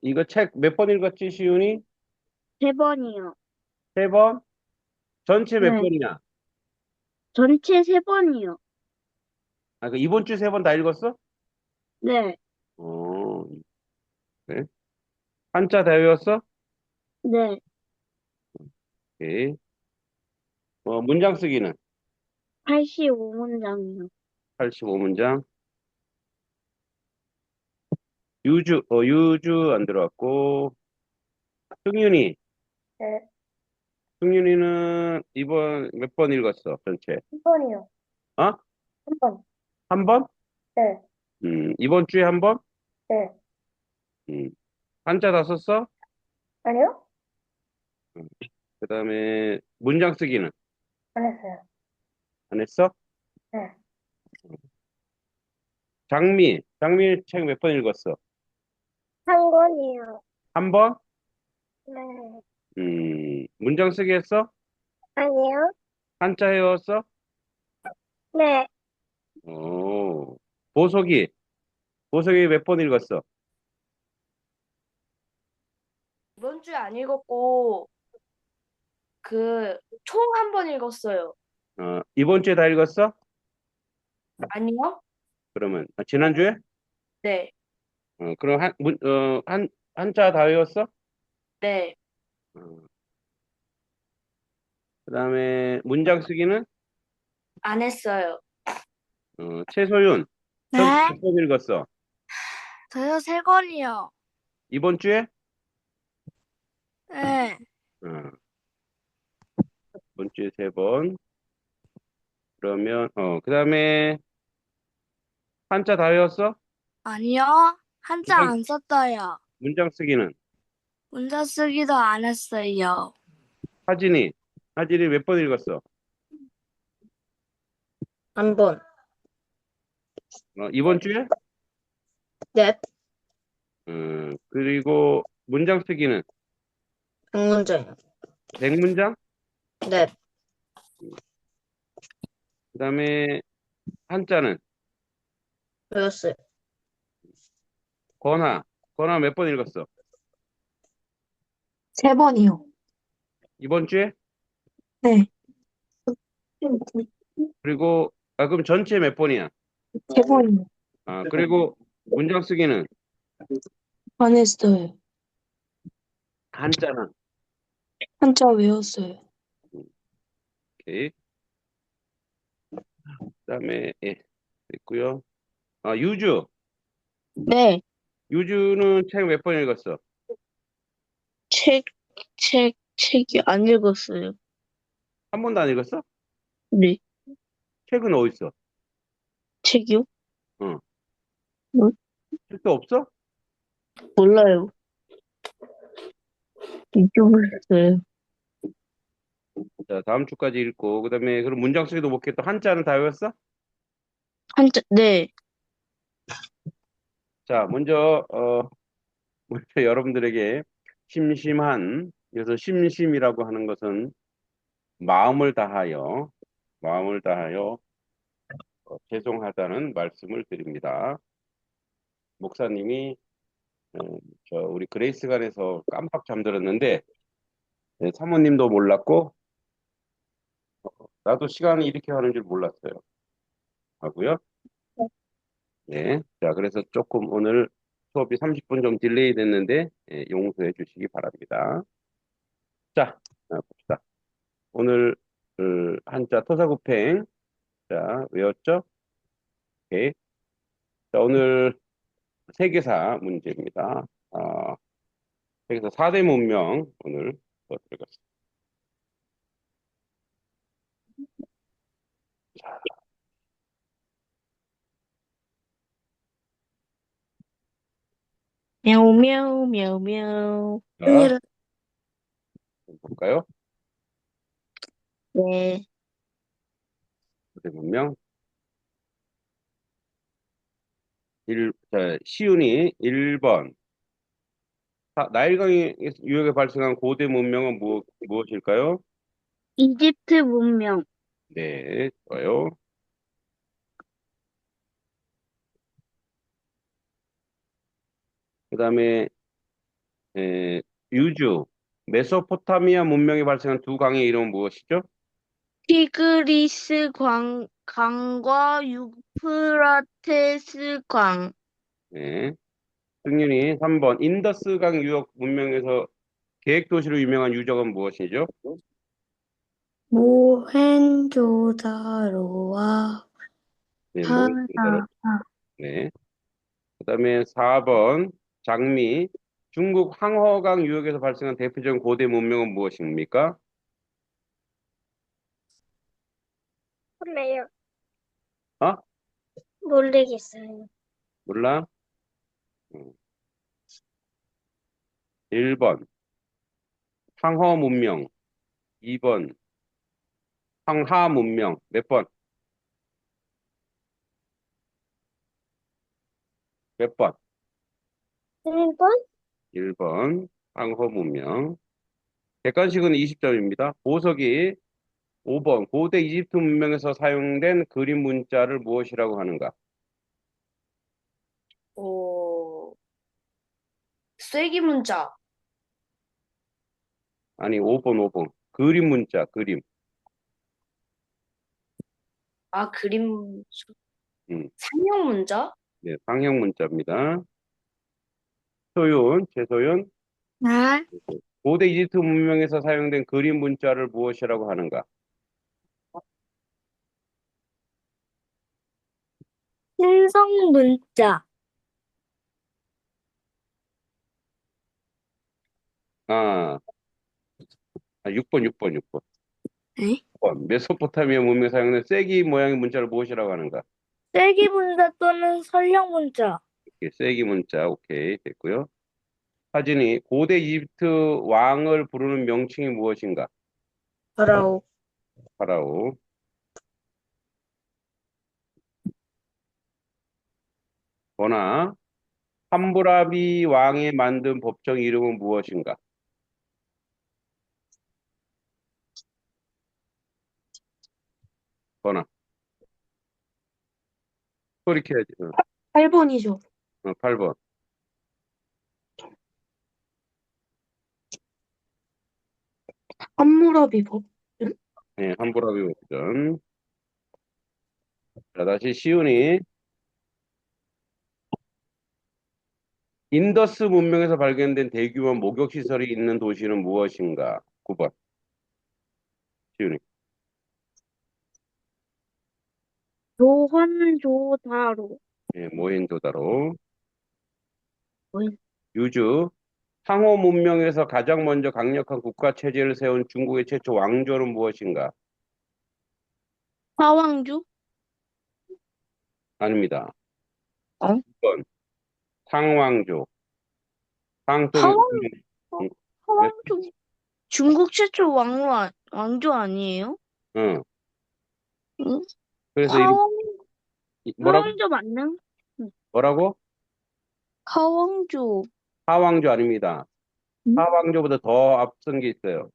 이거 책 몇 번 읽었지, 시윤이? 세 번이요. 세 번? 전체 몇 네. 번이냐? 전체 세 번이요. 아, 그 이번 주 세 번 다 읽었어? 네. 어, 그래. 한자 다 외웠어? 네. 오케이. 문장 쓰기는? 85문장이요. 85문장. 유주 안 들어왔고. 승윤이. 네. 승윤이는 이번 몇 번 읽었어, 전체? 한 번이요. 어? 한 번. 한 번? 네. 이번 주에 한 번? 네. 음, 한자 다 썼어? 아니요? 그 다음에 문장 쓰기는? 안 했어요. 안 했어? 네. 장미 책 몇 번 읽었어? 한 권이요. 한 번? 네. 문장 쓰기 했어? 아니요? 한자 외웠어? 네. 오, 보석이, 보석이 몇 번 읽었어? 이번 주에 안 읽었고, 총 한 번 읽었어요. 이번 주에 다 읽었어? 아니요? 그러면, 지난주에? 네, 그럼 한자 다 외웠어? 네. 어, 그 다음에 문장 쓰기는? 안 했어요. 최소윤, 전체 네? 몇 번 읽었어? 저요 세 권이요. 이번 주에? 네. 어, 이번 주에 세 번. 그러면, 그 다음에 한자 다 외웠어? 아니요. 한자 문장, 안 썼어요. 문장 쓰기는? 문자 쓰기도 안 했어요. 하진이, 하진이 몇 번 읽었어? 한 번. 이번 주에? 네. 그리고 문장 쓰기는? 한 문장이요. 100문장? 네. 그 다음에 한자는? 외웠어요. 권하 몇 번 읽었어? 세 번이요. 이번 주에? 네. 그리고, 그럼 전체 몇 번이야? 세 번이요. 그리고 문장 쓰기는? 안 했어요. 한자는? 한자 외웠어요. 오케이. 그 다음에, 예, 됐고요. 유주. 네. 유주는 책 몇 번 읽었어? 책, 책이 안 읽었어요. 한 번도 안 읽었어? 네. 책은 어디 있어? 책이요? 어, 뭐? 책도 없어? 몰라요. 잊어버렸어요. 자, 다음 주까지 읽고, 그 다음에, 그럼 문장 쓰기도 못했다. 한자는 다 외웠어? 한자, 네. 자, 먼저 여러분들에게 그래서 심심이라고 하는 것은 마음을 다하여, 마음을 다하여 죄송하다는 말씀을 드립니다. 목사님이 우리 그레이스관에서 깜빡 잠들었는데 사모님도 몰랐고 나도 시간을 이렇게 하는 줄 몰랐어요. 하고요. 네. 자, 그래서 조금 오늘 수업이 30분 좀 딜레이 됐는데 용서해 주시기 바랍니다. 자, 봅시다. 오늘 한자 토사구팽 자 외웠죠? 오케이. 자, 오늘 세계사 문제입니다. 세계사 4대 문명 오늘 들어갔습니다. мя우, мя우, мя우. 자, 볼까요? 네. 4대 문명 시운이 1번. 나일강의 유역에 발생한 고대 문명은 무엇일까요? 이집트 문명. 네, 좋아요. 그 다음에 에, 유주, 메소포타미아 문명이 발생한 두 강의 이름은 무엇이죠? 티그리스 강과 유프라테스 강. 네. 승윤이 3번. 인더스강 유역 문명에서 계획도시로 유명한 유적은 무엇이죠? 모헨조다로와 네, 모헨조다로. 하나파. 네. 그다음에 4번. 장미. 중국 항허강 유역에서 발생한 대표적인 고대 문명은 무엇입니까? 몰라요. 어? 모르겠어요. 몰라? 1번. 항허 문명. 2번. 황하 문명. 몇 번? 몇 번? 1번? 1번. 황허 문명. 객관식은 20점입니다. 보석이 5번. 고대 이집트 문명에서 사용된 그림 문자를 무엇이라고 하는가? 오, 쐐기 문자. 아니, 5번, 5번. 그림 문자, 그림. 아, 그림, 음, 상형 문자? 네, 상형 문자입니다. 소윤, 최소윤. 네. 고대 이집트 문명에서 사용된 그림 문자를 무엇이라고 하는가? 신성 문자. 아, 6번, 6번, 6번. 네? 6번. 메소포타미아 문명에서 사용된 쐐기 모양의 문자를 무엇이라고 하는가? 쐐기 문자 또는 설령 문자. 이렇게 쐐기 문자, 오케이, 됐고요. 사진이 고대 이집트 왕을 부르는 명칭이 무엇인가? 파라오. 파라오. 거나 함부라비 왕이 만든 법정 이름은 무엇인가? 거나 소리 켜야지. 8번이죠. 8번. 함무라비 법. 네, 함부라비 법전. 자, 다시 시운이 인더스 문명에서 발견된 대규모 목욕 시설이 있는 도시는 무엇인가? 9번. 시운이. 조헌조다로. 예, 모헨조다로. 모헨- 유주. 상호 문명에서 가장 먼저 강력한 국가 체제를 세운 중국의 최초 왕조는 무엇인가? 화왕주? 아닙니다. 어? 2번. 상왕조. 상속의 화왕, 응, 몇, 화왕주. 중국 최초 왕조 아니에요? 응. 응? 그래서 화왕, 뭐라고? 화왕조 맞나? 응. 뭐라고? 화왕조. 하왕조 아닙니다. 응? 하왕조보다 더 앞선 게 있어요.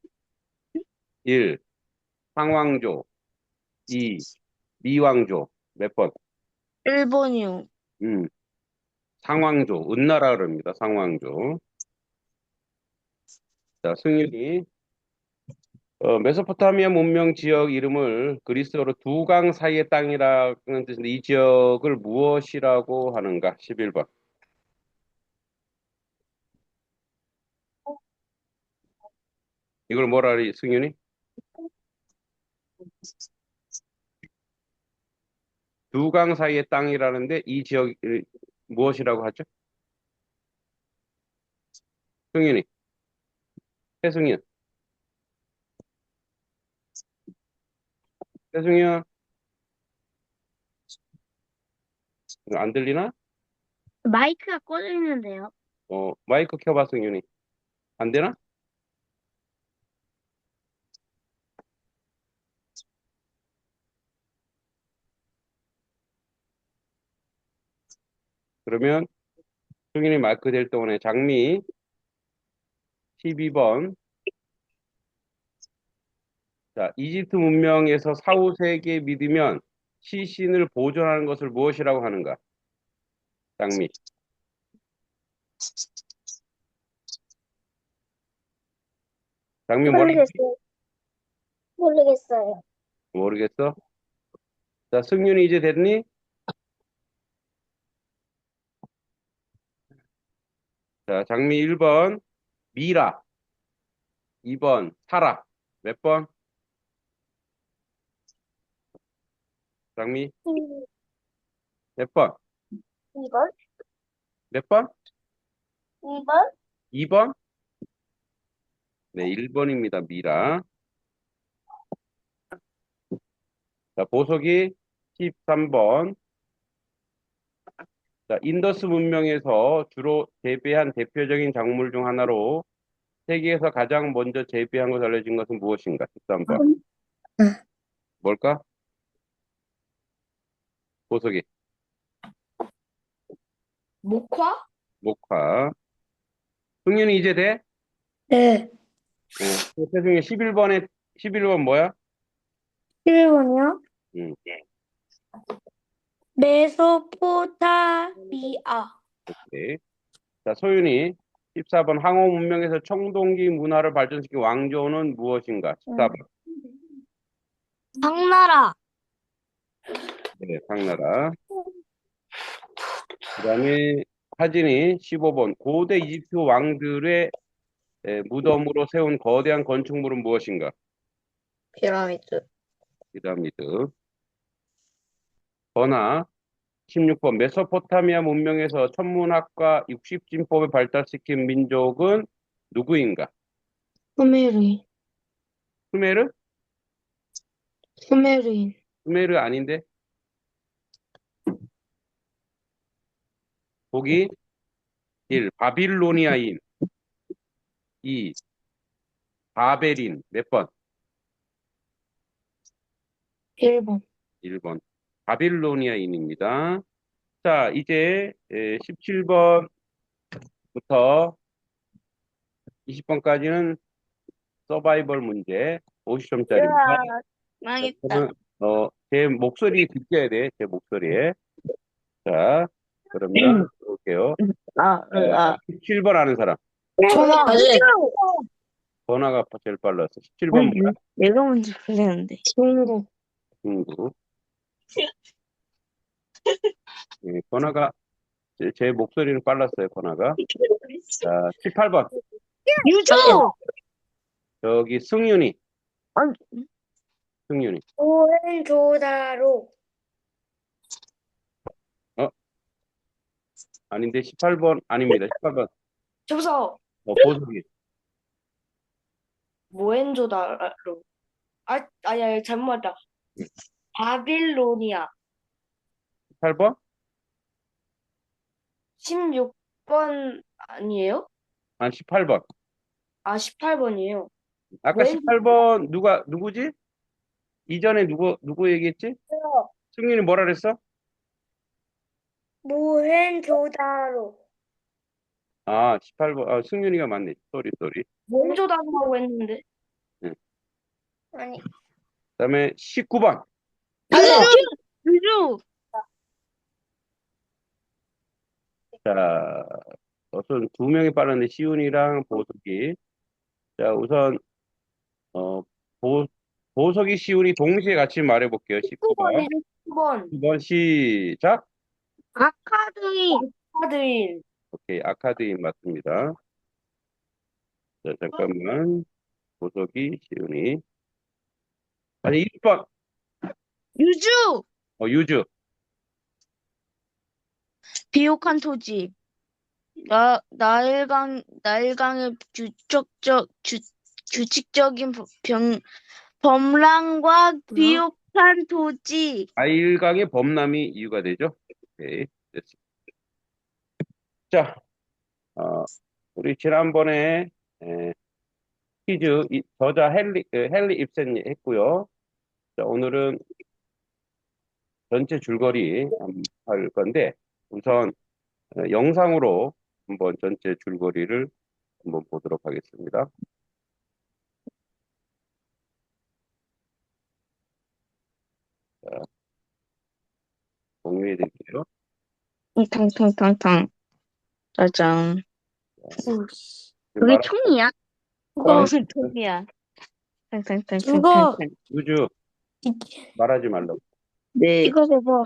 1. 상왕조. 2. 미왕조. 몇 번? 1번이요. 음. 상왕조. 은나라 그럽니다. 상왕조. 자, 승윤이 메소포타미아 문명 지역 이름을 그리스어로 두 강 사이의 땅이라는 뜻인데 이 지역을 무엇이라고 하는가? 11번. 이걸 뭐라 그래, 승윤이? 두 강 사이의 땅이라는데 이 지역을 무엇이라고 하죠? 승윤이. 해승윤. 해승윤. 안 들리나? 마이크가 꺼져 있는데요. 마이크 켜봐, 승윤이. 안 되나? 그러면 승윤이 마이크 될 동안에 장미 12번. 자, 이집트 문명에서 사후세계 믿으면 시신을 보존하는 것을 무엇이라고 하는가? 장미. 장미 뭐라고? 모르겠어요. 모르겠어? 자, 승윤이 이제 됐니? 자, 장미 1번, 미라. 2번, 사라. 몇 번? 장미, 몇 번? 2번? 몇 번? 2번? 2번? 네, 1번입니다. 미라. 자, 보석이 13번. 자, 인더스 문명에서 주로 재배한 대표적인 작물 중 하나로 세계에서 가장 먼저 재배한 것으로 알려진 것은 무엇인가? 13번. 뭘까? 보석이. 목화? 목화. 승윤이 이제 돼? 네. 태승이 11번 뭐야? 1번이요? 음, 메소포타미아. 오케이. 자, 소윤이 14번 항호 문명에서 청동기 문화를 발전시킨 왕조는 무엇인가? 14번. 당나라. 네, 당나라. 그다음에 하진이 15번 고대 이집트 왕들의 무덤으로 세운 거대한 건축물은 무엇인가? 피라미드. 피라미드. 번화 16번 메소포타미아 문명에서 천문학과 육식진법을 발달시킨 민족은 누구인가? 수메르인. 수메르? 수메르인. 수메르 아닌데? 보기 1. 바빌로니아인 2. 바벨인 몇 번? 1번. 1번. 바빌로니아인입니다. 자, 이제 17번부터 20번까지는 서바이벌 문제 50점짜리입니다. 망했다. 제 목소리 듣겨야 돼. 제 목소리에. 자, 그러면 볼게요. 17번 아는 사람. 전화. 번화가 제일 빨랐어. 17번 뭐야? 내가 먼저 그랬는데. 친구. 중구. 예, 번화가 제 목소리는 빨랐어요. 번화가. 자, 18번. 유주! 저기 승윤이. 아니, 승윤이. 모헨조다로. 아닌데 18번 아닙니다. 18번. 저기서 보석이. 모헨조다로. 아니야, 잘못 말했다. 바빌로니아. 18번? 16번 아니에요? 18번. 아, 18번이에요. 아까 모헨- 18번 누구지? 이전에 누구 얘기했지? 승윤이 뭐라 그랬어? 모헨조다로. 18번. 승윤이가 맞네. 쏘리. 모헨조다로라고 했는데. 아니. 그다음에 19번. 유주! 자, 우선 두 명이 빠른데 시훈이랑 보석이. 자, 우선 보석이 시훈이 동시에 같이 말해볼게요. 19번. 9번. 2번 시작. 아카드인. 카드인. 오케이, 아카드인 맞습니다. 자, 잠깐만. 보석이 시훈이. 아니, 1번. 유주! 유주. 비옥한 토지. 나일강의 규칙적인 범람과 비옥한 토지. 아일강의 범람이 이유가 되죠. 오케이, 됐습니다. 자, 우리 지난번에 퀴즈 저자 헨리 입센 했고요. 자, 오늘은 전체 줄거리 할 건데 우선 영상으로 한번 전체 줄거리를 한번 보도록 하겠습니다. 자, 공유해 드릴게요. 탕탕탕탕. 짜잔. 그게 총이야? 돈이야. 이거 유주, 말하지 말라고. 네. 이거 봐봐.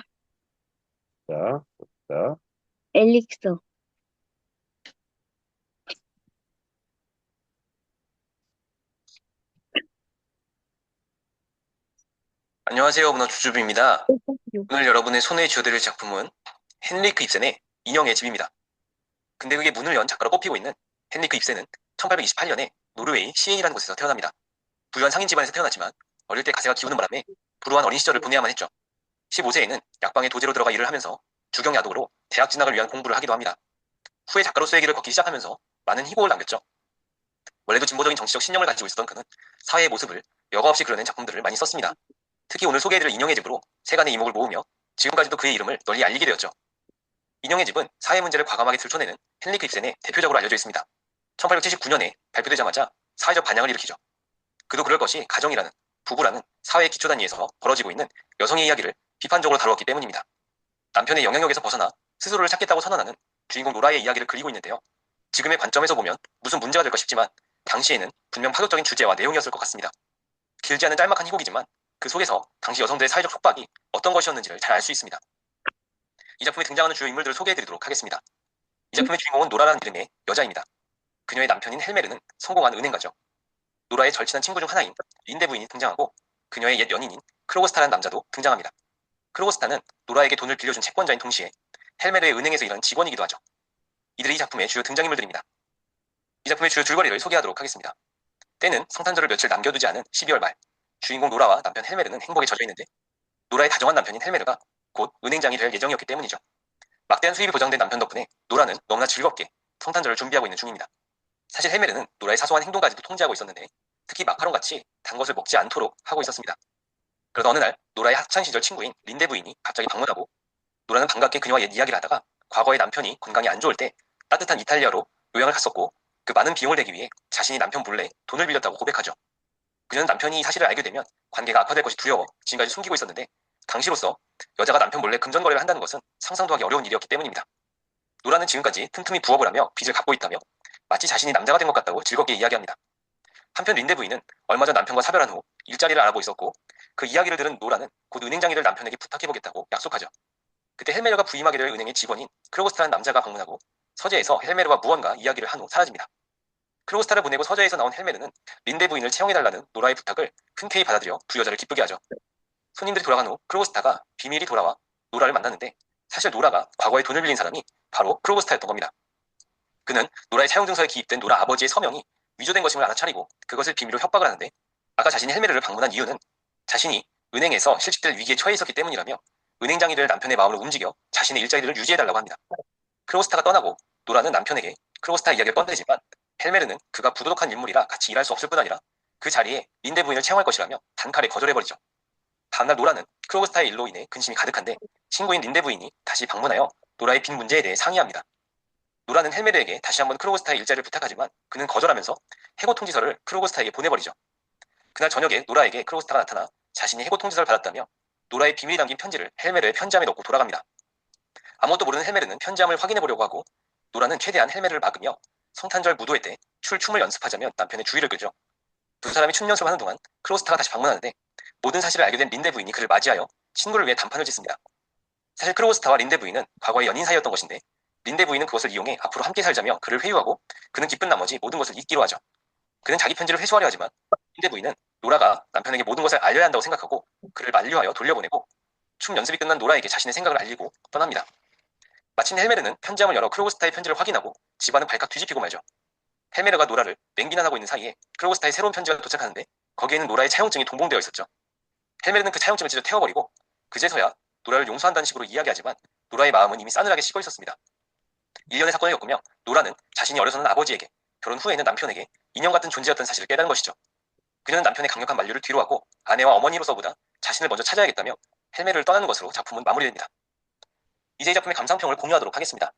자, 자. 엘릭서. 안녕하세요, 문화 주주비입니다. 오늘 여러분의 손에 쥐어드릴 작품은 헨리크 입센의 인형의 집입니다. 근데 그게 문을 연 작가로 꼽히고 있는 헨리크 입센은 1828년에 노르웨이 시엔이라는 곳에서 태어납니다. 부유한 상인 집안에서 태어났지만 어릴 때 가세가 기우는 바람에 불우한 어린 시절을 보내야만 했죠. 15세에는 약방의 도제로 들어가 일을 하면서 주경야독으로 대학 진학을 위한 공부를 하기도 합니다. 후에 작가로서의 길을 걷기 시작하면서 많은 희곡을 남겼죠. 원래도 진보적인 정치적 신념을 가지고 있었던 그는 사회의 모습을 여과 없이 그려낸 작품들을 많이 썼습니다. 특히 오늘 소개해드릴 인형의 집으로 세간의 이목을 모으며 지금까지도 그의 이름을 널리 알리게 되었죠. 인형의 집은 사회 문제를 과감하게 들춰내는 헨리크 입센의 대표적으로 알려져 있습니다. 1879년에 발표되자마자 사회적 반향을 일으키죠. 그도 그럴 것이 가정이라는, 부부라는 사회의 기초 단위에서 벌어지고 있는 여성의 이야기를 비판적으로 다루었기 때문입니다. 남편의 영향력에서 벗어나 스스로를 찾겠다고 선언하는 주인공 노라의 이야기를 그리고 있는데요. 지금의 관점에서 보면 무슨 문제가 될까 싶지만 당시에는 분명 파격적인 주제와 내용이었을 것 같습니다. 길지 않은 짤막한 희곡이지만 그 속에서 당시 여성들의 사회적 속박이 어떤 것이었는지를 잘 알 수 있습니다. 이 작품에 등장하는 주요 인물들을 소개해드리도록 하겠습니다. 이 작품의 주인공은 노라라는 이름의 여자입니다. 그녀의 남편인 헬메르는 성공한 은행가죠. 노라의 절친한 친구 중 하나인 린데 부인이 등장하고 그녀의 옛 연인인 크로고스타라는 남자도 등장합니다. 크로고스타는 노라에게 돈을 빌려준 채권자인 동시에 헬메르의 은행에서 일하는 직원이기도 하죠. 이들이 이 작품의 주요 등장인물들입니다. 이 작품의 주요 줄거리를 소개하도록 하겠습니다. 때는 성탄절을 며칠 남겨두지 않은 12월 말, 주인공 노라와 남편 헬메르는 행복에 젖어 있는데 노라의 다정한 남편인 헬메르가 곧 은행장이 될 예정이었기 때문이죠. 막대한 수입이 보장된 남편 덕분에 노라는 너무나 즐겁게 성탄절을 준비하고 있는 중입니다. 사실 헬메르는 노라의 사소한 행동까지도 통제하고 있었는데 특히 마카롱같이 단 것을 먹지 않도록 하고 있었습니다. 그러다 어느 날 노라의 학창시절 친구인 린데 부인이 갑자기 방문하고 노라는 반갑게 그녀와 옛 이야기를 하다가 과거에 남편이 건강이 안 좋을 때 따뜻한 이탈리아로 요양을 갔었고 그 많은 비용을 내기 위해 자신이 남편 몰래 돈을 빌렸다고 고백하죠. 그녀는 남편이 이 사실을 알게 되면 관계가 악화될 것이 두려워 지금까지 숨기고 있었는데 당시로서 여자가 남편 몰래 금전거래를 한다는 것은 상상도 하기 어려운 일이었기 때문입니다. 노라는 지금까지 틈틈이 부업을 하며 빚을 갚고 있다며 마치 자신이 남자가 된 것 같다고 즐겁게 이야기합니다. 한편 린데 부인은 얼마 전 남편과 사별한 후 일자리를 알아보고 있었고 그 이야기를 들은 노라는 곧 은행장이를 남편에게 부탁해보겠다고 약속하죠. 그때 헬메르가 부임하게 될 은행의 직원인 크로고스타라는 남자가 방문하고 서재에서 헬메르와 무언가 이야기를 한 후 사라집니다. 크로고스타를 보내고 서재에서 나온 헬메르는 린데 부인을 채용해달라는 노라의 부탁을 흔쾌히 받아들여 두 여자를 기쁘게 하죠. 손님들이 돌아간 후 크로고스타가 비밀이 돌아와 노라를 만났는데 사실 노라가 과거에 돈을 빌린 사람이 바로 크로고스타였던 겁니다. 그는 노라의 차용증서에 기입된 노라 아버지의 서명이 위조된 것임을 알아차리고 그것을 비밀로 협박을 하는데 아까 자신이 헬메르를 방문한 이유는 자신이 은행에서 실직될 위기에 처해 있었기 때문이라며 은행장이 될 남편의 마음을 움직여 자신의 일자리를 유지해달라고 합니다. 크로고스타가 떠나고 노라는 남편에게 크로고스타 이야기를 꺼내지만 헬메르는 그가 부도덕한 인물이라 같이 일할 수 없을 뿐 아니라 그 자리에 린데 부인을 채용할 것이라며 단칼에 거절해버리죠. 다음날 노라는 크로고스타의 일로 인해 근심이 가득한데 친구인 린데 부인이 다시 방문하여 노라의 빈 문제에 대해 상의합니다. 노라는 헬메르에게 다시 한번 크로고스타의 일자리를 부탁하지만 그는 거절하면서 해고 통지서를 크로고스타에게 보내버리죠. 그날 저녁에 노라에게 크로고스타가 나타나 자신이 해고 통지서를 받았다며 노라의 비밀이 담긴 편지를 헬메르의 편지함에 넣고 돌아갑니다. 아무것도 모르는 헬메르는 편지함을 확인해보려고 하고 노라는 최대한 헬메르를 막으며 성탄절 무도회 때 춤을 연습하자며 남편의 주의를 끌죠. 두 사람이 춤 연습을 하는 동안 크로고스타가 다시 방문하는데 모든 사실을 알게 된 린데 부인이 그를 맞이하여 친구를 위해 단판을 짓습니다. 사실 크로고스타와 린데 부인은 과거의 연인 사이였던 것인데 린데 부인은 그것을 이용해 앞으로 함께 살자며 그를 회유하고 그는 기쁜 나머지 모든 것을 잊기로 하죠. 그는 자기 편지를 회수하려 하지만 린데 부인은 노라가 남편에게 모든 것을 알려야 한다고 생각하고 그를 만류하여 돌려보내고 춤 연습이 끝난 노라에게 자신의 생각을 알리고 떠납니다. 마침 헬메르는 편지함을 열어 크로고스타의 편지를 확인하고 집안은 발칵 뒤집히고 말죠. 헬메르가 노라를 맹비난하고 있는 사이에 크로고스타의 새로운 편지가 도착하는데 거기에는 노라의 차용증이 동봉되어 있었죠. 헬메르는 그 차용증을 찢어 태워버리고 그제서야 노라를 용서한다는 식으로 이야기하지만 노라의 마음은 이미 싸늘하게 식어 있었습니다. 일련의 사건을 겪으며 노라는 자신이 어려서는 아버지에게 결혼 후에는 남편에게 인형 같은 존재였던 사실을 깨달은 것이죠. 그녀는 남편의 강력한 만류를 뒤로하고 아내와 어머니로서보다 자신을 먼저 찾아야겠다며 헬메르를 떠나는 것으로 작품은 마무리됩니다. 이제 이 작품의 감상평을 공유하도록 하겠습니다.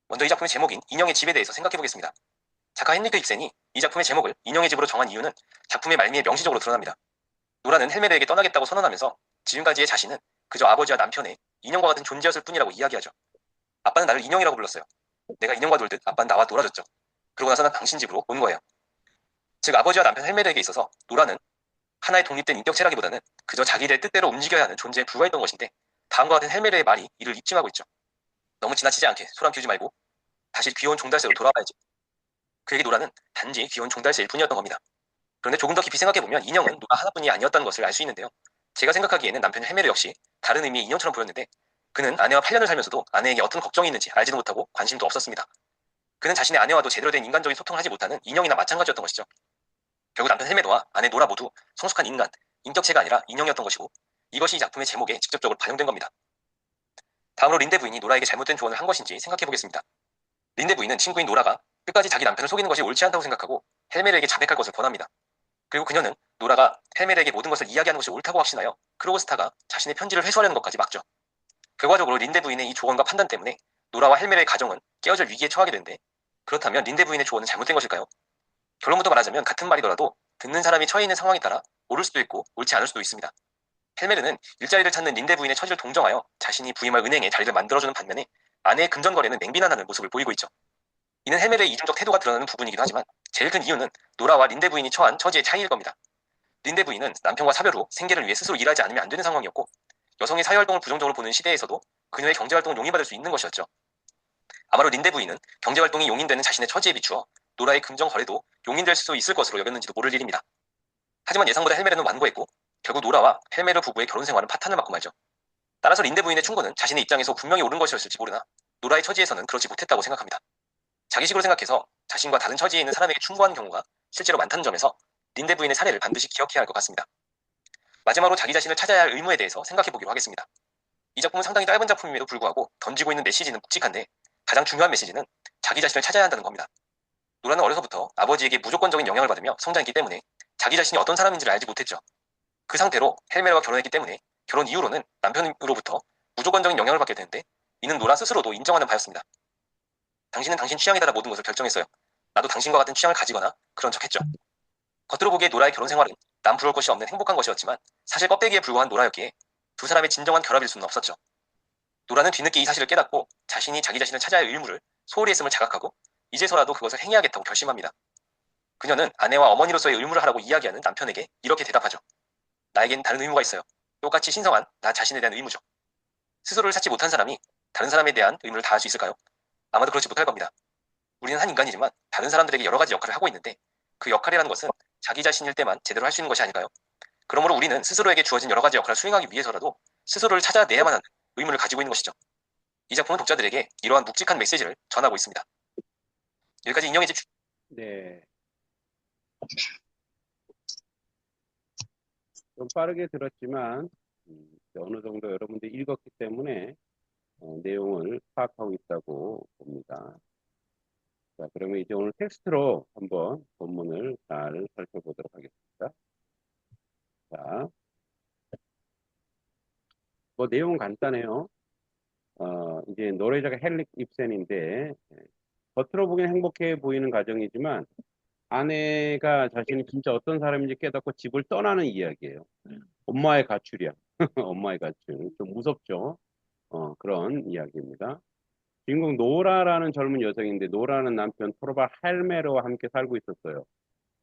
먼저 이 작품의 제목인 인형의 집에 대해서 생각해보겠습니다. 작가 헨리크 입센이 이 작품의 제목을 인형의 집으로 정한 이유는 작품의 말미에 명시적으로 드러납니다. 노라는 헬메르에게 떠나겠다고 선언하면서 지금까지의 자신은 그저 아버지와 남편의 인형과 같은 존재였을 뿐이라고 이야기하죠. 아빠는 나를 인형이라고 불렀어요. 내가 인형과 놀듯 아빠는 나와 놀아줬죠. 그러고 나서 난 당신 집으로 온 거예요. 즉 아버지와 남편 헬메르에게 있어서 노라는 하나의 독립된 인격체라기보다는 그저 자기들의 뜻대로 움직여야 하는 존재에 불과했던 것인데 다음과 같은 헬메르의 말이 이를 입증하고 있죠. 너무 지나치지 않게 소란 피우지 말고 다시 귀여운 종달새로 돌아와야지. 그에게 노라는 단지 귀여운 종달새일 뿐이었던 겁니다. 그런데 조금 더 깊이 생각해보면 인형은 노라 하나뿐이 아니었다는 것을 알 수 있는데요. 제가 생각하기에는 남편 헬메르 역시 다른 의미의 인형처럼 보였는데 그는 아내와 8년을 살면서도 아내에게 어떤 걱정이 있는지 알지도 못하고 관심도 없었습니다. 그는 자신의 아내와도 제대로 된 인간적인 소통을 하지 못하는 인형이나 마찬가지였던 것이죠. 결국 남편 헬메르와 아내 노라 모두 성숙한 인간, 인격체가 아니라 인형이었던 것이고 이것이 이 작품의 제목에 직접적으로 반영된 겁니다. 다음으로 린데 부인이 노라에게 잘못된 조언을 한 것인지 생각해보겠습니다. 린데 부인은 친구인 노라가 끝까지 자기 남편을 속이는 것이 옳지 않다고 생각하고 헬메르에게 자백할 것을 권합니다. 그리고 그녀는 노라가 헬메르에게 모든 것을 이야기하는 것이 옳다고 확신하여 크로그스타가 자신의 편지를 회수하려는 것까지 막죠. 결과적으로 린데 부인의 이 조언과 판단 때문에 노라와 헬메르의 가정은 깨어질 위기에 처하게 되는데 그렇다면 린데 부인의 조언은 잘못된 것일까요? 결론부터 말하자면 같은 말이더라도 듣는 사람이 처해 있는 상황에 따라 옳을 수도 있고 옳지 않을 수도 있습니다. 헬메르는 일자리를 찾는 린데 부인의 처지를 동정하여 자신이 부임할 은행에 자리를 만들어주는 반면에 아내의 금전거래는 맹비난하는 모습을 보이고 있죠. 이는 헬메르의 이중적 태도가 드러나는 부분이기도 하지만 제일 큰 이유는 노라와 린데 부인이 처한 처지의 차이일 겁니다. 린데 부인은 남편과 사별 후 생계를 위해 스스로 일하지 않으면 안 되는 상황이었고 여성의 사회활동을 부정적으로 보는 시대에서도 그녀의 경제활동을 용인받을 수 있는 것이었죠. 아마도 린데 부인은 경제활동이 용인되는 자신의 처지에 비추어 노라의 금전 거래도 용인될 수 있을 것으로 여겼는지도 모를 일입니다. 하지만 예상보다 헬메르는 완고했고 결국 노라와 헬메르 부부의 결혼 생활은 파탄을 맞고 말죠. 따라서 린데 부인의 충고는 자신의 입장에서 분명히 옳은 것이었을지 모르나 노라의 처지에서는 그렇지 못했다고 생각합니다. 자기식으로 생각해서 자신과 다른 처지에 있는 사람에게 충고하는 경우가 실제로 많다는 점에서 린데 부인의 사례를 반드시 기억해야 할 것 같습니다. 마지막으로 자기 자신을 찾아야 할 의무에 대해서 생각해보기로 하겠습니다. 이 작품은 상당히 짧은 작품임에도 불구하고 던지고 있는 메시지는 묵직한데 가장 중요한 메시지는 자기 자신을 찾아야 한다는 겁니다. 노라는 어려서부터 아버지에게 무조건적인 영향을 받으며 성장했기 때문에 자기 자신이 어떤 사람인지를 알지 못했죠. 그 상태로 헬메르와 결혼했기 때문에 결혼 이후로는 남편으로부터 무조건적인 영향을 받게 되는데 이는 노라 스스로도 인정하는 바였습니다. 당신은 당신 취향에 따라 모든 것을 결정했어요. 나도 당신과 같은 취향을 가지거나 그런 척했죠. 겉으로 보기에 노라의 결혼 생활은 남 부러울 것이 없는 행복한 것이었지만 사실 껍데기에 불과한 노라였기에 두 사람의 진정한 결합일 수는 없었죠. 노라는 뒤늦게 이 사실을 깨닫고 자신이 자기 자신을 찾아야 할 의무를 소홀히 했음을 자각하고 이제서라도 그것을 행해야겠다고 결심합니다. 그녀는 아내와 어머니로서의 의무를 하라고 이야기하는 남편에게 이렇게 대답하죠. 나에겐 다른 의무가 있어요. 똑같이 신성한 나 자신에 대한 의무죠. 스스로를 찾지 못한 사람이 다른 사람에 대한 의무를 다할 수 있을까요? 아마도 그렇지 못할 겁니다. 우리는 한 인간이지만 다른 사람들에게 여러 가지 역할을 하고 있는데 그 역할이라는 것은 자기 자신일 때만 제대로 할 수 있는 것이 아닐까요? 그러므로 우리는 스스로에게 주어진 여러 가지 역할을 수행하기 위해서라도 스스로를 찾아내야만 하는 의무를 가지고 있는 것이죠. 이 작품은 독자들에게 이러한 묵직한 메시지를 전하고 있습니다. 여기까지 인형의 집. 네. 좀 빠르게 들었지만 어느 정도 여러분들이 읽었기 때문에 내용을 파악하고 있다고 봅니다. 자, 그러면 이제 오늘 텍스트로 한번 본문을 잘 살펴보도록 하겠습니다. 자, 뭐 내용은 간단해요. 이제 노래자가 헨릭 입센인데 겉으로 보기엔 행복해 보이는 가정이지만 아내가 자신이 진짜 어떤 사람인지 깨닫고 집을 떠나는 이야기예요. 엄마의 가출이야. 엄마의 가출. 좀 무섭죠. 그런 이야기입니다. 주인공 노라라는 젊은 여성인데 노라는 남편 토르발 할메르와 함께 살고 있었어요.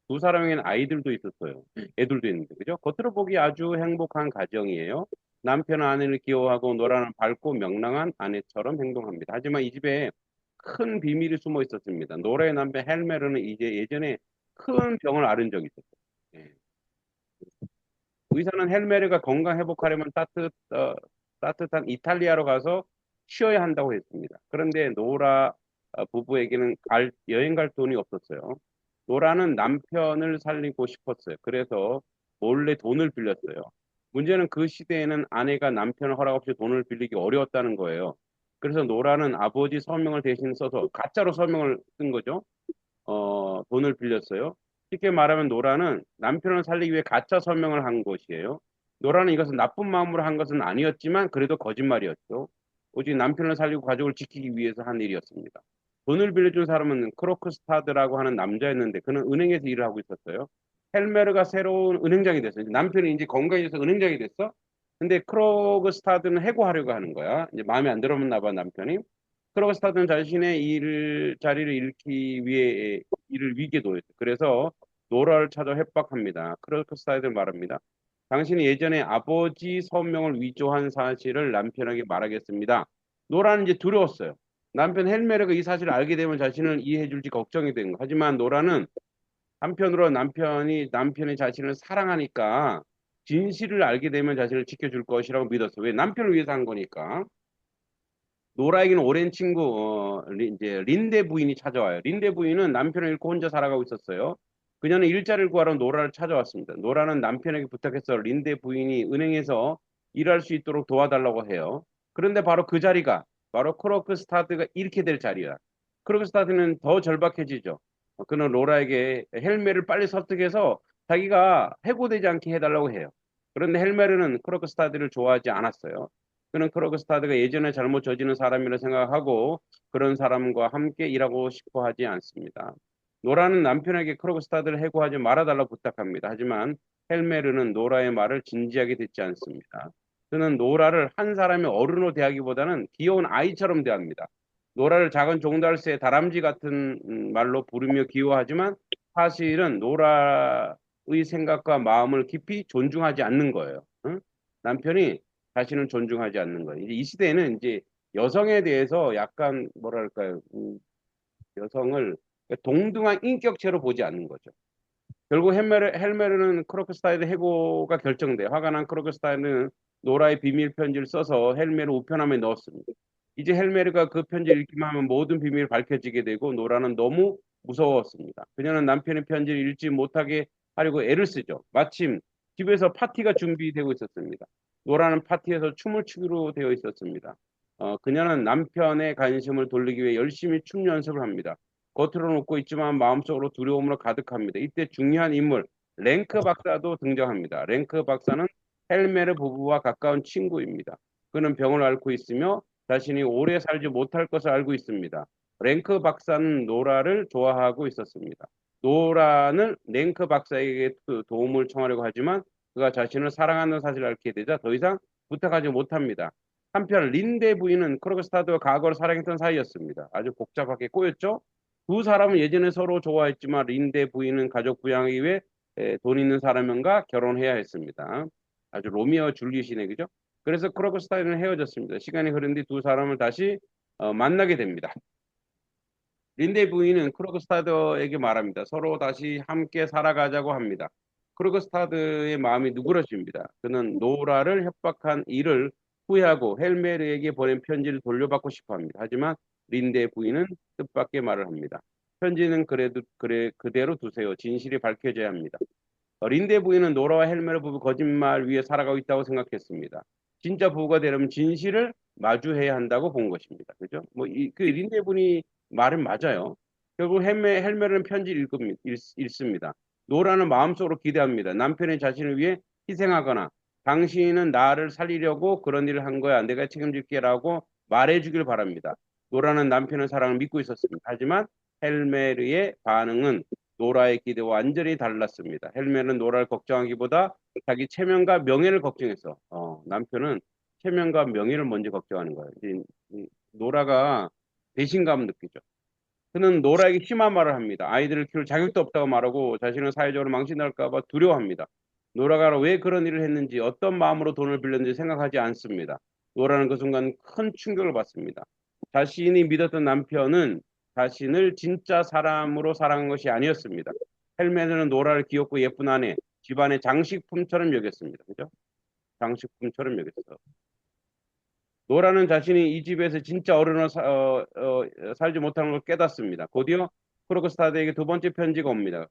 두 사람에게는 아이들도 있었어요. 애들도 있는데, 그죠? 겉으로 보기 아주 행복한 가정이에요. 남편은 아내를 귀여워하고 노라는 밝고 명랑한 아내처럼 행동합니다. 하지만 이 집에 큰 비밀이 숨어 있었습니다. 노라의 남편 헬메르는 이제 예전에 큰 병을 앓은 적이 있었어요. 예. 의사는 헬메르가 건강 회복하려면 따뜻한 이탈리아로 가서 쉬어야 한다고 했습니다. 그런데 노라 부부에게는 여행 갈 돈이 없었어요. 노라는 남편을 살리고 싶었어요. 그래서 몰래 돈을 빌렸어요. 문제는 그 시대에는 아내가 남편을 허락 없이 돈을 빌리기 어려웠다는 거예요. 그래서 노라는 아버지 서명을 대신 써서 가짜로 서명을 쓴 거죠. 돈을 빌렸어요. 쉽게 말하면 노라는 남편을 살리기 위해 가짜 서명을 한 것이에요. 노라는 이것은 나쁜 마음으로 한 것은 아니었지만 그래도 거짓말이었죠. 오직 남편을 살리고 가족을 지키기 위해서 한 일이었습니다. 돈을 빌려준 사람은 크로크스타드라고 하는 남자였는데 그는 은행에서 일을 하고 있었어요. 헬메르가 새로운 은행장이 됐어요. 남편이 이제 건강해져서 은행장이 됐어. 근데 크로크스타드는 해고하려고 하는 거야. 이제 마음에 안 들었나 봐 남편이. 크로크스타드는 자신의 자리를 잃기 위해 일을 위기에 놓였어요. 그래서 노라를 찾아 협박합니다. 크로크스타드 말합니다. 당신이 예전에 아버지 서명을 위조한 사실을 남편에게 말하겠습니다. 노라는 이제 두려웠어요. 남편 헬메르가 이 사실을 알게 되면 자신을 이해해줄지 걱정이 된 거. 하지만 노라는 한편으로 남편이 자신을 사랑하니까 진실을 알게 되면 자신을 지켜줄 것이라고 믿었어요. 왜? 남편을 위해서 한 거니까. 노라에게는 오랜 친구 이제 린데 부인이 찾아와요. 린데 부인은 남편을 잃고 혼자 살아가고 있었어요. 그녀는 일자리를 구하러 노라를 찾아왔습니다. 노라는 남편에게 부탁해서 린데 부인이 은행에서 일할 수 있도록 도와달라고 해요. 그런데 바로 그 자리가 바로 크로크스타드가 잃게 될 자리야. 크로크스타드는 더 절박해지죠. 그는 로라에게 헬메를 빨리 설득해서 자기가 해고되지 않게 해달라고 해요. 그런데 헬메르는 크로크스타드를 좋아하지 않았어요. 그는 크로그스타드가 예전에 잘못 저지른 사람이라 생각하고 그런 사람과 함께 일하고 싶어 하지 않습니다. 노라는 남편에게 크로그스타드를 해고하지 말아달라고 부탁합니다. 하지만 헬메르는 노라의 말을 진지하게 듣지 않습니다. 그는 노라를 한 사람의 어른으로 대하기보다는 귀여운 아이처럼 대합니다. 노라를 작은 종달새의 다람쥐 같은 말로 부르며 귀여워하지만 사실은 노라의 생각과 마음을 깊이 존중하지 않는 거예요. 응? 남편이 자신을 존중하지 않는 거예요. 이제 이 시대에는 이제 여성에 대해서 약간 뭐랄까요, 여성을 동등한 인격체로 보지 않는 거죠. 결국 헬메르는 크로크스타이드 해고가 결정돼. 화가 난 크로크스타이드는 노라의 비밀 편지를 써서 헬메르 우편함에 넣었습니다. 이제 헬메르가 그 편지를 읽기만 하면 모든 비밀이 밝혀지게 되고 노라는 너무 무서웠습니다. 그녀는 남편의 편지를 읽지 못하게 하려고 애를 쓰죠. 마침 집에서 파티가 준비되고 있었습니다. 노라는 파티에서 춤을 추기로 되어 있었습니다. 그녀는 남편의 관심을 돌리기 위해 열심히 춤 연습을 합니다. 겉으로는 웃고 있지만 마음속으로 두려움으로 가득합니다. 이때 중요한 인물 랭크 박사도 등장합니다. 랭크 박사는 헬메르 부부와 가까운 친구입니다. 그는 병을 앓고 있으며 자신이 오래 살지 못할 것을 알고 있습니다. 랭크 박사는 노라를 좋아하고 있었습니다. 노라는 랭크 박사에게 도움을 청하려고 하지만 그가 자신을 사랑하는 사실을 알게 되자 더 이상 부탁하지 못합니다. 한편 린데 부인은 크로그스타드와 과거를 사랑했던 사이였습니다. 아주 복잡하게 꼬였죠. 두 사람은 예전에 서로 좋아했지만 린데 부인은 가족 부양하기 위해 돈 있는 사람과 결혼해야 했습니다. 아주 로미오와 줄리엣이네, 그죠? 그래서 크로그스타드는 헤어졌습니다. 시간이 흐른 뒤 두 사람을 다시 만나게 됩니다. 린데 부인은 크로그스타드에게 말합니다. 서로 다시 함께 살아가자고 합니다. 크로그스타드의 마음이 누그러집니다. 그는 노라를 협박한 일을 후회하고 헬메르에게 보낸 편지를 돌려받고 싶어 합니다. 하지만 린데 부인은 뜻밖의 말을 합니다. 편지는 그대로 두세요. 진실이 밝혀져야 합니다. 린데 부인은 노라와 헬메르 부부 거짓말 위에 살아가고 있다고 생각했습니다. 진짜 부부가 되려면 진실을 마주해야 한다고 본 것입니다. 그죠? 그 린데 부인이 말은 맞아요. 결국 헬메르는 편지를 읽습니다. 노라는 마음속으로 기대합니다. 남편이 자신을 위해 희생하거나 당신은 나를 살리려고 그런 일을 한 거야. 내가 책임질게라고 말해주길 바랍니다. 노라는 남편의 사랑을 믿고 있었습니다. 하지만 헬메르의 반응은 노라의 기대와 완전히 달랐습니다. 헬메르는 노라를 걱정하기보다 자기 체면과 명예를 걱정해서 남편은 체면과 명예를 먼저 걱정하는 거예요. 노라가 배신감을 느끼죠. 그는 노라에게 심한 말을 합니다. 아이들을 키울 자격도 없다고 말하고 자신은 사회적으로 망신날까 봐 두려워합니다. 노라가 왜 그런 일을 했는지 어떤 마음으로 돈을 빌렸는지 생각하지 않습니다. 노라는 그 순간 큰 충격을 받습니다. 자신이 믿었던 남편은 자신을 진짜 사람으로 사랑한 것이 아니었습니다. 헬메르는 노라를 귀엽고 예쁜 아내, 집안의 장식품처럼 여겼습니다. 그죠? 장식품처럼 여겼어. 노라는 자신이 이 집에서 진짜 어른으로 살지 못하는 걸 깨닫습니다. 곧이어 크로크스타드에게 두 번째 편지가 옵니다.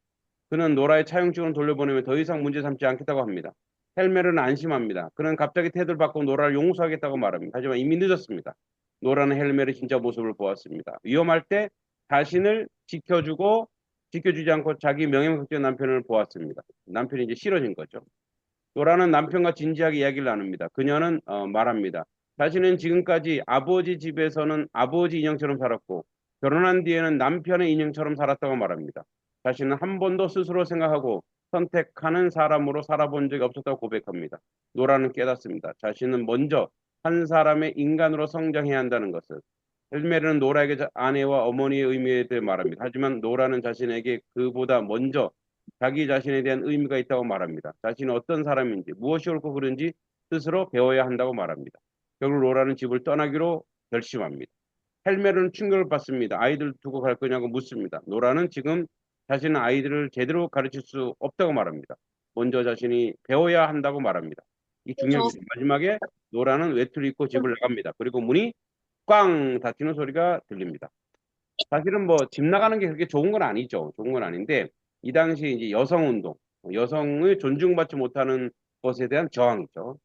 그는 노라의 차용증을 돌려보내면 더 이상 문제 삼지 않겠다고 합니다. 헬메르는 안심합니다. 그는 갑자기 태도를 바꾸고 노라를 용서하겠다고 말합니다. 하지만 이미 늦었습니다. 노라는 헬메르의 진짜 모습을 보았습니다. 위험할 때 자신을 지켜주지 않고 자기 명예만 걱정한 남편을 보았습니다. 남편이 이제 싫어진 거죠. 노라는 남편과 진지하게 이야기를 나눕니다. 그녀는 말합니다. 자신은 지금까지 아버지 집에서는 아버지 인형처럼 살았고 결혼한 뒤에는 남편의 인형처럼 살았다고 말합니다. 자신은 한 번도 스스로 생각하고 선택하는 사람으로 살아본 적이 없었다고 고백합니다. 노라는 깨닫습니다. 자신은 먼저 한 사람의 인간으로 성장해야 한다는 것을. 헬메르는 노라에게 아내와 어머니의 의미에 대해 말합니다. 하지만 노라는 자신에게 그보다 먼저 자기 자신에 대한 의미가 있다고 말합니다. 자신이 어떤 사람인지, 무엇이 옳고 그른지 스스로 배워야 한다고 말합니다. 결국 로라는 집을 떠나기로 결심합니다. 헬메르는 충격을 받습니다. 아이들 두고 갈 거냐고 묻습니다. 노라는 지금 자신은 아이들을 제대로 가르칠 수 없다고 말합니다. 먼저 자신이 배워야 한다고 말합니다. 이 중요합니다. 마지막에 노라는 외투를 입고 집을 나갑니다. 그리고 문이 꽝 닫히는 소리가 들립니다. 사실은 뭐 집 나가는 게 그렇게 좋은 건 아니죠. 좋은 건 아닌데 이 당시 이제 여성 운동, 여성을 존중받지 못하는 것에 대한 저항이죠.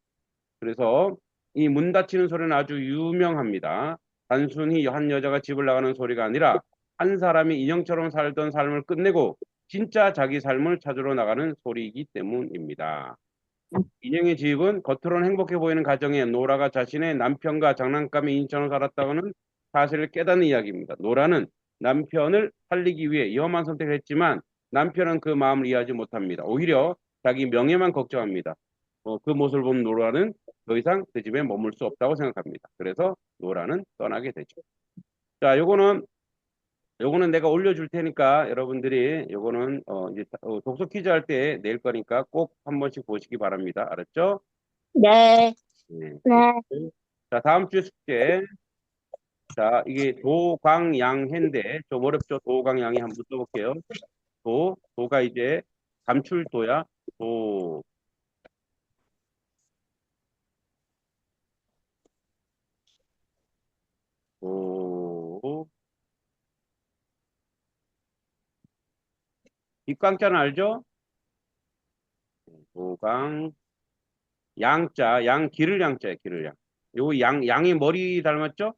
그래서 이 문 닫히는 소리는 아주 유명합니다. 단순히 한 여자가 집을 나가는 소리가 아니라 한 사람이 인형처럼 살던 삶을 끝내고 진짜 자기 삶을 찾으러 나가는 소리이기 때문입니다. 인형의 집은 겉으로는 행복해 보이는 가정에 노라가 자신의 남편과 장난감의 인처럼 살았다고는 사실을 깨닫는 이야기입니다. 노라는 남편을 살리기 위해 위험한 선택을 했지만 남편은 그 마음을 이해하지 못합니다. 오히려 자기 명예만 걱정합니다. 그 모습을 본 노라는 더 이상 그 집에 머물 수 없다고 생각합니다. 그래서 노라는 떠나게 되죠. 자, 요거는 내가 올려줄 테니까 여러분들이 요거는 이제 독서 퀴즈 할 때 낼 거니까 꼭 한 번씩 보시기 바랍니다. 알았죠? 네. 네. 네. 자, 다음 주 숙제. 자, 이게 도광양해인데 좀 어렵죠? 도광양해 한번 써볼게요. 도가 이제 감출도야. 도, 도, 뒷광자는 알죠? 도광, 양자, 길을 양자예요, 길을 양. 요 양의 머리 닮았죠?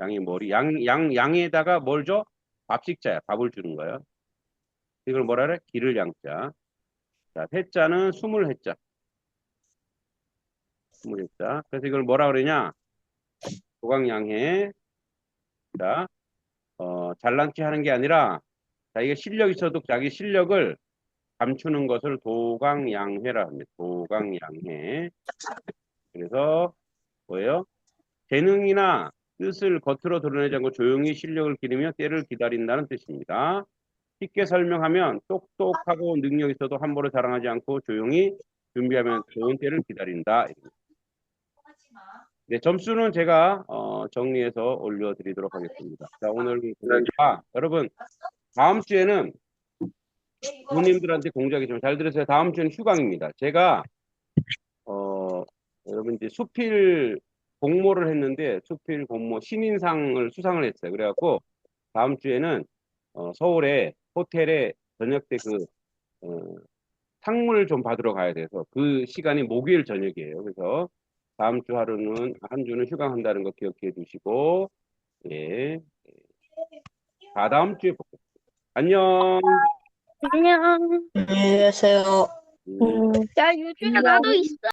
양의 머리, 양에다가 뭘 줘? 밥식자야, 밥을 주는 거야. 이걸 뭐라 그래? 길을 양자. 자, 해자는 숨을 해자. 숨을 해자. 그래서 이걸 뭐라 그러냐? 도광양해. 자, 잘난 체 하는 게 아니라, 자, 이게 실력 있어도 자기 실력을 감추는 것을 도광양해라 합니다. 도광양해. 그래서 뭐예요? 재능이나 뜻을 겉으로 드러내지 않고 조용히 실력을 기르며 때를 기다린다는 뜻입니다. 쉽게 설명하면 똑똑하고 능력 있어도 함부로 자랑하지 않고 조용히 준비하면 좋은 때를 기다린다. 네, 점수는 제가 정리해서 올려드리도록 하겠습니다. 자, 오늘 여러분 다음 주에는 부모님들한테 공지하기 좀 잘 들으세요. 다음 주는 휴강입니다. 제가 여러분 이제 수필 공모를 했는데 수필 공모 신인상을 수상을 했어요. 그래갖고 다음 주에는 서울에 호텔에 저녁 때 상문을 좀 받으러 가야 돼서 그 시간이 목요일 저녁이에요. 그래서 다음 주 하루는 한 주는 휴강한다는 거 기억해 두시고 예. 다 다음 주에 볼게요. 안녕. 안녕. 안녕히 계세요. 음. 야, 유준아, 나도 있어.